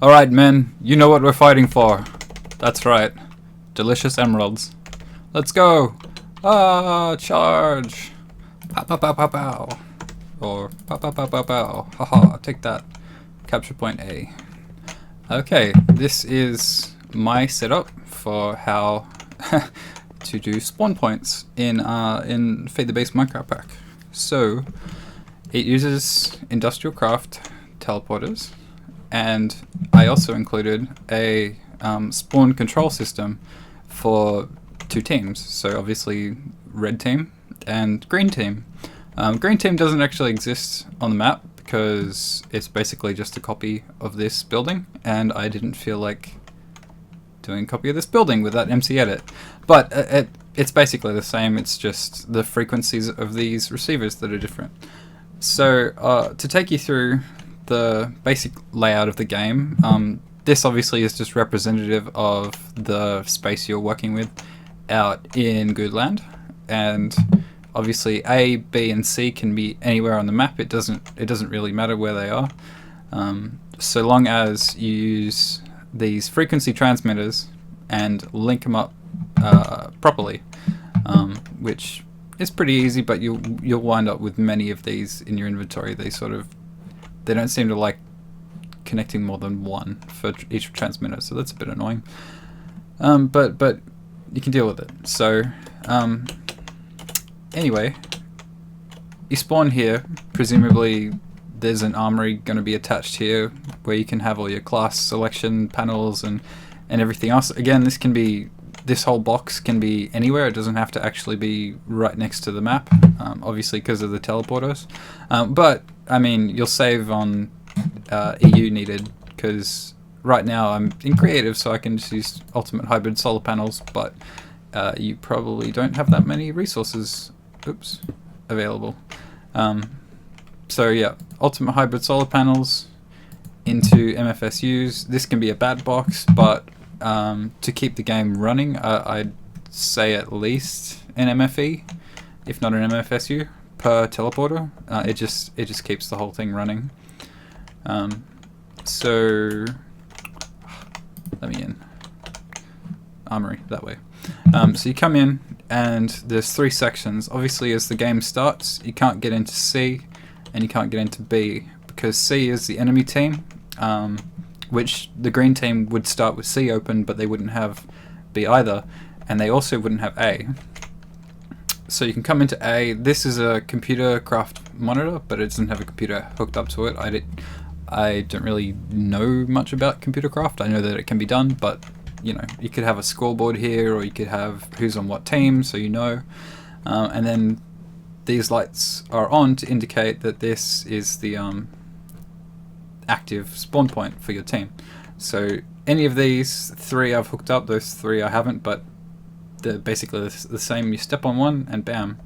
Alright men, you know what we're fighting for. That's right. Delicious emeralds. Let's go! Ah, charge! Pow pow pow pow pow. Or pow pow pow pow pow. Haha, take that. Capture point A. Okay, this is my setup for how to do spawn points in Fade the Base Minecraft pack. So it uses Industrialcraft teleporters, and I also included a spawn control system for two teams. So obviously red team and green team. Green team doesn't actually exist on the map because it's basically just a copy of this building, and I didn't feel like doing a copy of this building with that MC edit. But it's basically the same, it's just the frequencies of these receivers that are different. So to take you through the basic layout of the game, this obviously is just representative of the space you're working with out in Goodland, and obviously A, B and C can be anywhere on the map. It doesn't really matter where they are, so long as you use these frequency transmitters and link them up properly, which is pretty easy, but you'll wind up with many of these in your inventory. They don't seem to like connecting more than one for each transmitter, so that's a bit annoying. But you can deal with it. So anyway, you spawn here. Presumably there's an armory going to be attached here where you can have all your class selection panels and everything else. Again, this whole box can be anywhere. It doesn't have to actually be right next to the map, obviously because of the teleporters. But I mean, you'll save on EU needed, because right now I'm in creative, so I can just use ultimate hybrid solar panels, but you probably don't have that many resources available. So yeah, ultimate hybrid solar panels into MFSUs. This can be a bat box, but to keep the game running, I'd say at least an MFE, if not an MFSU, per teleporter. It just keeps the whole thing running. So let me in. Armory, that way. So you come in, and there's three sections. Obviously, as the game starts, you can't get into C, and you can't get into B, because C is the enemy team, which the green team would start with C open, but they wouldn't have B either, and they also wouldn't have A. So you can come into A. This is a computer craft monitor, but it doesn't have a computer hooked up to it. I don't really know much about computer craft. I know that it can be done, but you know, you could have a scoreboard here, or you could have who's on what team, so you know. And then these lights are on to indicate that this is the active spawn point for your team. So any of these three I've hooked up, those three I haven't, but they're basically the same. You step on one and bam,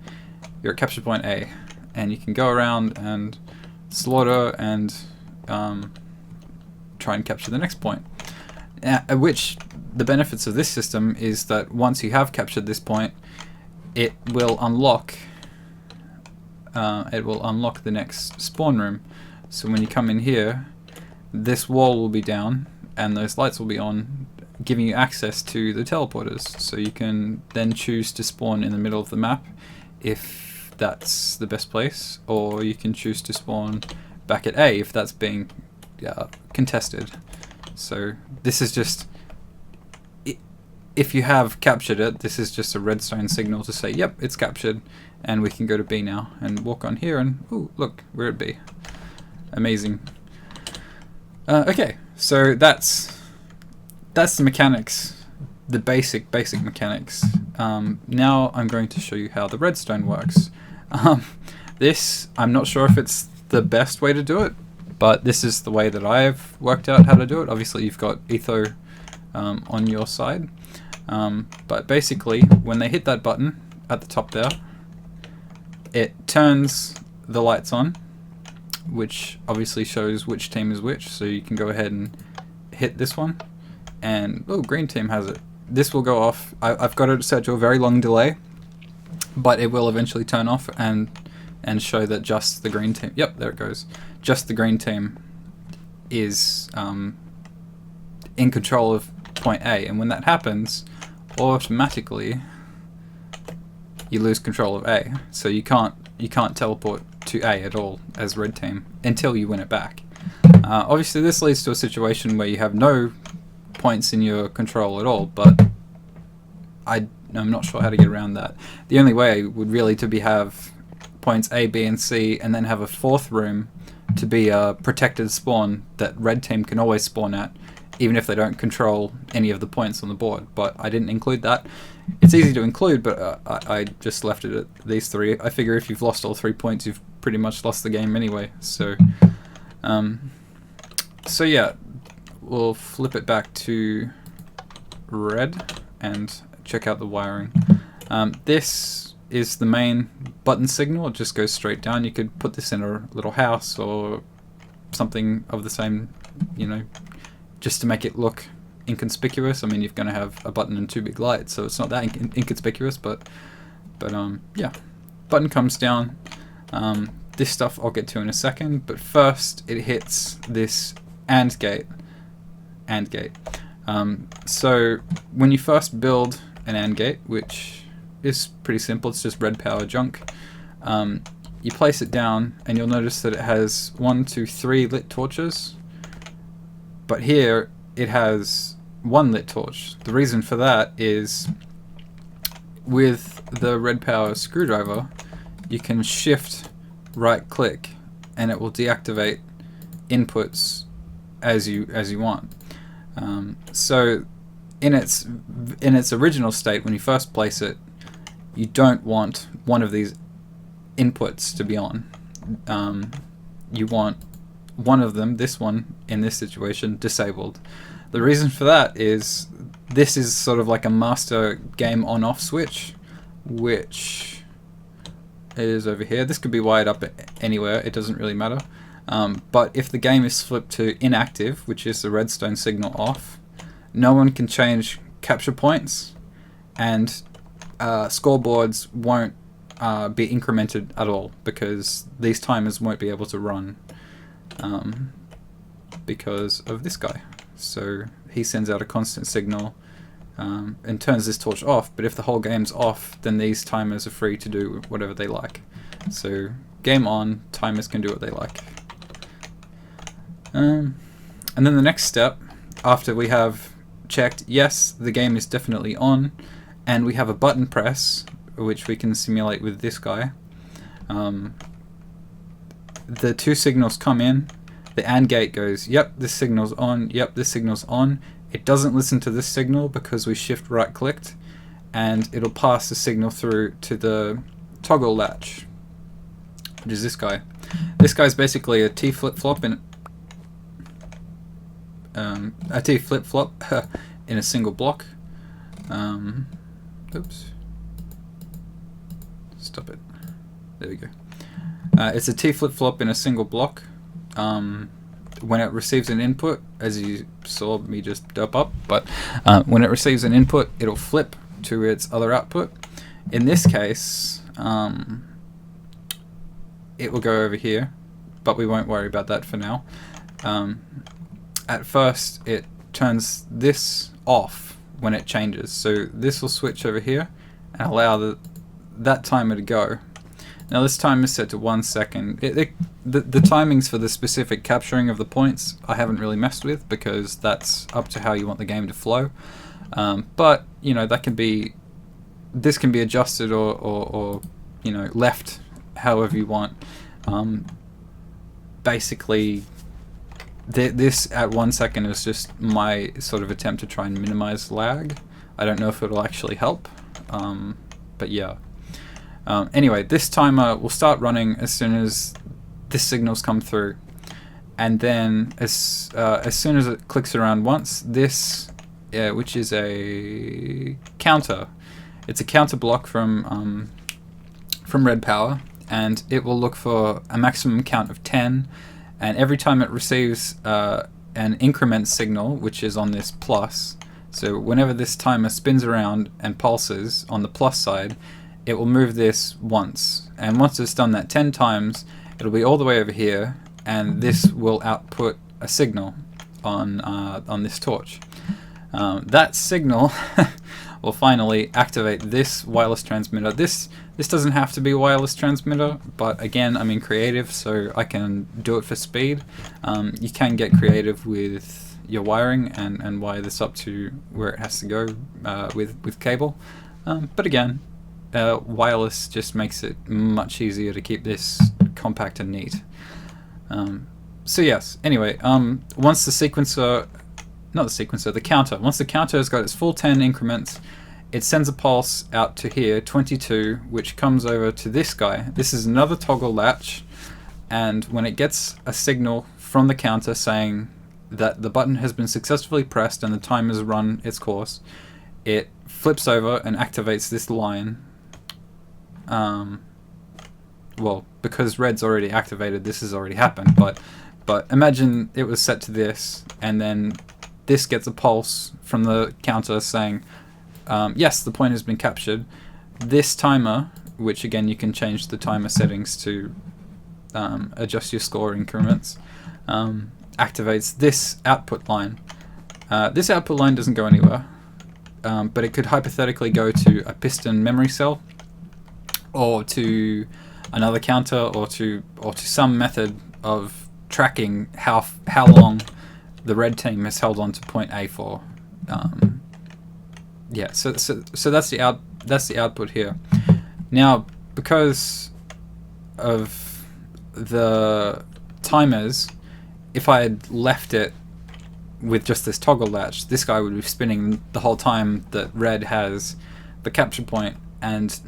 you're at capture point A, and you can go around and slaughter and try and capture the next point. Which the benefits of this system is that once you have captured this point, it will unlock the next spawn room. So when you come in here, this wall will be down and those lights will be on, giving you access to the teleporters. So you can then choose to spawn in the middle of the map if that's the best place, or you can choose to spawn back at A if that's being contested. So this is just, if you have captured it, this is just a redstone signal to say, yep, it's captured, and we can go to B now and walk on here, and ooh, look, we're at B. Amazing. Okay, so that's the mechanics, the basic mechanics. Now I'm going to show you how the redstone works. This, I'm not sure if it's the best way to do it, but this is the way that I've worked out how to do it. Obviously you've got Etho on your side, but basically when they hit that button at the top there, it turns the lights on, which obviously shows which team is which. So you can go ahead and hit this one, and oh, green team has it. This will go off. I've got it set to a very long delay, but it will eventually turn off and show that just the green team, yep, there it goes, just the green team is in control of point A, and when that happens, automatically you lose control of A. So you can't teleport to A at all as red team until you win it back. Obviously this leads to a situation where you have no points in your control at all, but I'm not sure how to get around that. The only way would really to be have points A, B, and C, and then have a fourth room to be a protected spawn that red team can always spawn at, even if they don't control any of the points on the board. But I didn't include that. It's easy to include, but I just left it at these three. I figure if you've lost all 3 points, you've pretty much lost the game anyway. So, so yeah, we'll flip it back to red and check out the wiring. This is the main button signal. It just goes straight down. You could put this in a little house or something of the same, just to make it look inconspicuous. I mean, you're going to have a button and 2 big lights, so it's not that inconspicuous, but yeah. Button comes down. This stuff I'll get to in a second, but first it hits this AND gate. So when you first build an AND gate, which is pretty simple, it's just red power junk, you place it down and you'll notice that it has 1, 2, 3 lit torches, but here it has 1 lit torch. The reason for that is with the red power screwdriver you can shift right click and it will deactivate inputs as you want. So in its original state, when you first place it, you don't want one of these inputs to be on. You want one of them, this one in this situation, disabled. The reason for that is this is sort of like a master game on-off switch, which is over here. This could be wired up anywhere, it doesn't really matter. But if the game is flipped to inactive, which is the redstone signal off, no one can change capture points, and scoreboards won't be incremented at all, because these timers won't be able to run because of this guy. So he sends out a constant signal and turns this torch off, but if the whole game's off, then these timers are free to do whatever they like. So game on, timers can do what they like. And then the next step, after we have checked yes, the game is definitely on, and we have a button press, which we can simulate with this guy, the 2 signals come in, the AND gate goes, yep, this signal's on, yep, this signal's on. It doesn't listen to this signal because we shift right clicked, and it'll pass the signal through to the toggle latch, which is this guy. This guy's basically a T flip-flop in in a single block. Oops. Stop it. There we go. It's a T flip-flop in a single block. When it receives an input, as you saw me just dope up, but when it receives an input, it'll flip to its other output. In this case, it will go over here, but we won't worry about that for now. At first, it turns this off when it changes, so this will switch over here and allow that timer to go. Now this timer is set to 1 second. The timings for the specific capturing of the points I haven't really messed with, because that's up to how you want the game to flow. But that can be, this can be adjusted or left however you want. Basically, this at 1 second is just my sort of attempt to try and minimize lag. I don't know if it'll actually help, but yeah. Anyway, this timer will start running as soon as this signal's come through, and then as soon as it clicks around once, this, which is a counter, it's a counter block from red power, and it will look for a maximum count of 10, and every time it receives an increment signal, which is on this plus, so whenever this timer spins around and pulses on the plus side, it will move this once, and once it's done that 10 times, it'll be all the way over here, and this will output a signal. on this torch. That signal will finally activate this wireless transmitter. This doesn't have to be a wireless transmitter, but again, I'm in creative, so I can do it for speed. You can get creative with your wiring and wire this up to where it has to go with cable. But again, wireless just makes it much easier to keep this compact and neat. So yes, anyway, once the sequencer, not the sequencer, the counter, once the counter has got its full 10 increments, it sends a pulse out to here, 22, which comes over to this guy. This is another toggle latch, and when it gets a signal from the counter saying that the button has been successfully pressed and the time has run its course, it flips over and activates this line. Well, because red's already activated, this has already happened, but imagine it was set to this, and then this gets a pulse from the counter saying, yes, the point has been captured. This timer, which again you can change the timer settings to adjust your score increments, activates this output line. This output line doesn't go anywhere, but it could hypothetically go to a piston memory cell, or to another counter, or to some method of tracking how long the red team has held on to point A for. Yeah, so that's the output here. Now, because of the timers, if I had left it with just this toggle latch, this guy would be spinning the whole time that red has the capture point, and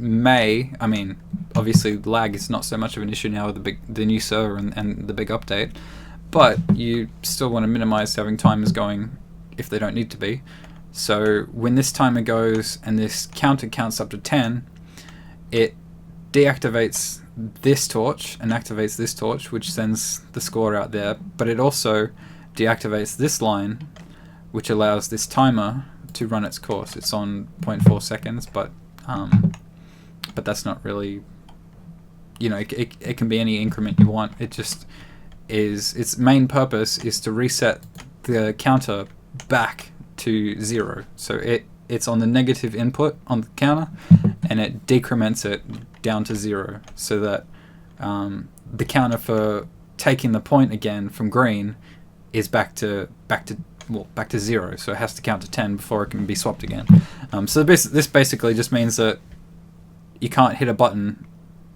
I mean, obviously lag is not so much of an issue now with the new server and the big update, but you still want to minimize having timers going if they don't need to be. So when this timer goes and this counter counts up to 10, it deactivates this torch and activates this torch, which sends the score out there, but it also deactivates this line, which allows this timer to run its course. It's on 0.4 seconds, but that's not really, you know, it can be any increment you want. It just is, its main purpose is to reset the counter back to 0. So it's on the negative input on the counter, and it decrements it down to 0, so that the counter for taking the point again from green is back to 0. So it has to count to 10 before it can be swapped again. So this basically just means that you can't hit a button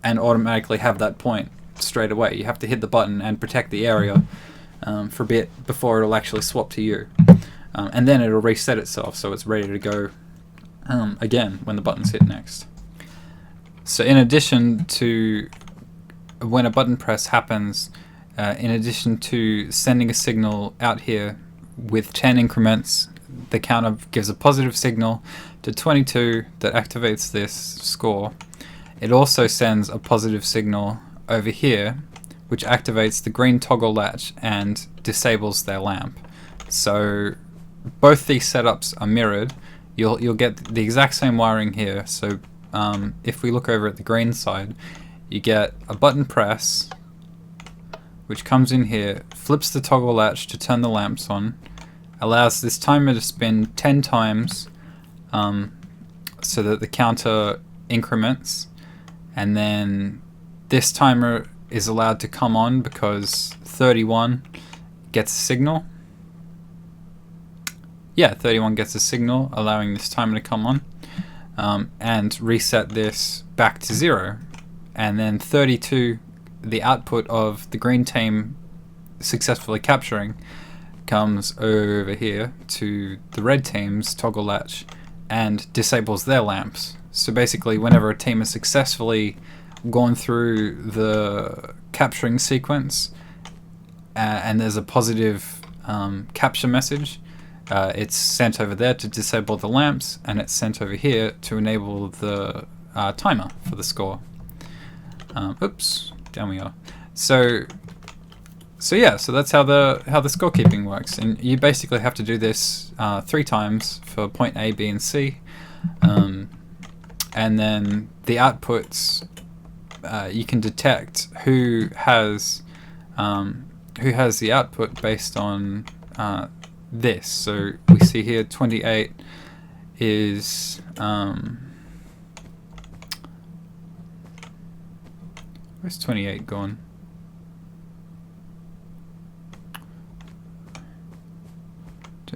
and automatically have that point straight away. You have to hit the button and protect the area for a bit before it'll actually swap to you. And then it'll reset itself so it's ready to go again when the button's hit next. So in addition to when a button press happens, in addition to sending a signal out here with 10 increments, the counter gives a positive signal to 22 that activates this score. It also sends a positive signal over here, which activates the green toggle latch and disables their lamp. So both these setups are mirrored. You'll get the exact same wiring here. So if we look over at the green side, you get a button press, which comes in here, flips the toggle latch to turn the lamps on, allows this timer to spin 10 times so that the counter increments, and then this timer is allowed to come on because 31 gets a signal. Yeah, 31 gets a signal, allowing this timer to come on, and reset this back to 0. And then 32, the output of the green team successfully capturing, comes over here to the red team's toggle latch and disables their lamps. So basically, whenever a team has successfully gone through the capturing sequence and there's a positive capture message, it's sent over there to disable the lamps, and it's sent over here to enable the timer for the score. Oops, down we are. So yeah, so that's how the scorekeeping works, and you basically have to do this 3 times for point A, B, and C, and then the outputs, you can detect who has the output based on this. So we see here 28 is where's 28 gone?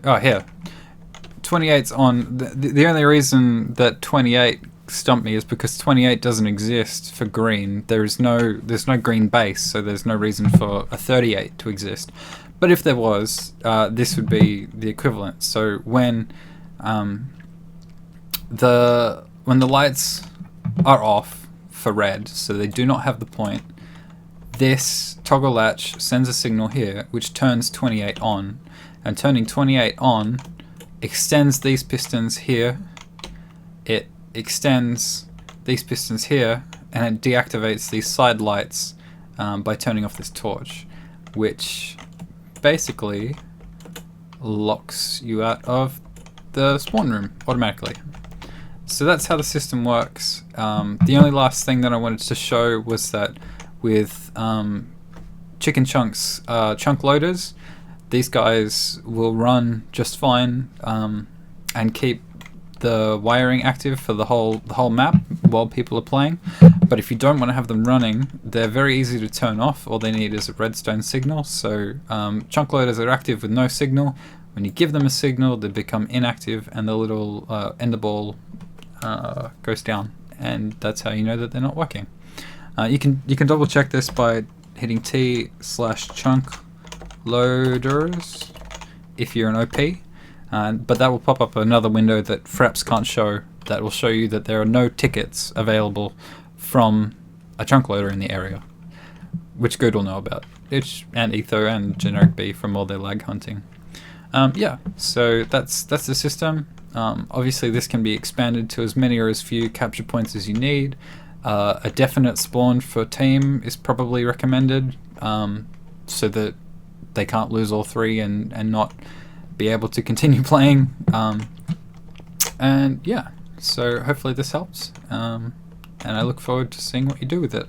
Oh, here. 28's on. The only reason that 28 stumped me is because 28 doesn't exist for green. There's no green base, so there's no reason for a 38 to exist. But if there was, this would be the equivalent. So when the lights are off for red, so they do not have the point, this toggle latch sends a signal here which turns 28 on, and turning 28 on extends these pistons here, it extends these pistons here, and it deactivates these side lights by turning off this torch, which basically locks you out of the spawn room automatically. So that's how the system works. The only last thing that I wanted to show was that with Chicken Chunk's chunk loaders, these guys will run just fine and keep the wiring active for the whole map while people are playing. But if you don't want to have them running, they're very easy to turn off. All they need is a redstone signal. So chunk loaders are active with no signal. When you give them a signal, they become inactive, and the little ender ball goes down, and that's how you know that they're not working. You can double check this by hitting T/chunk loaders if you're an OP, but that will pop up another window that Fraps can't show, that will show you that there are no tickets available from a chunk loader in the area, which Good will know about, and Etho and Generic B from all their lag hunting. Yeah, so that's the system. Obviously this can be expanded to as many or as few capture points as you need. A definite spawn for team is probably recommended, so that they can't lose all three and not be able to continue playing. And yeah, so hopefully this helps, and I look forward to seeing what you do with it.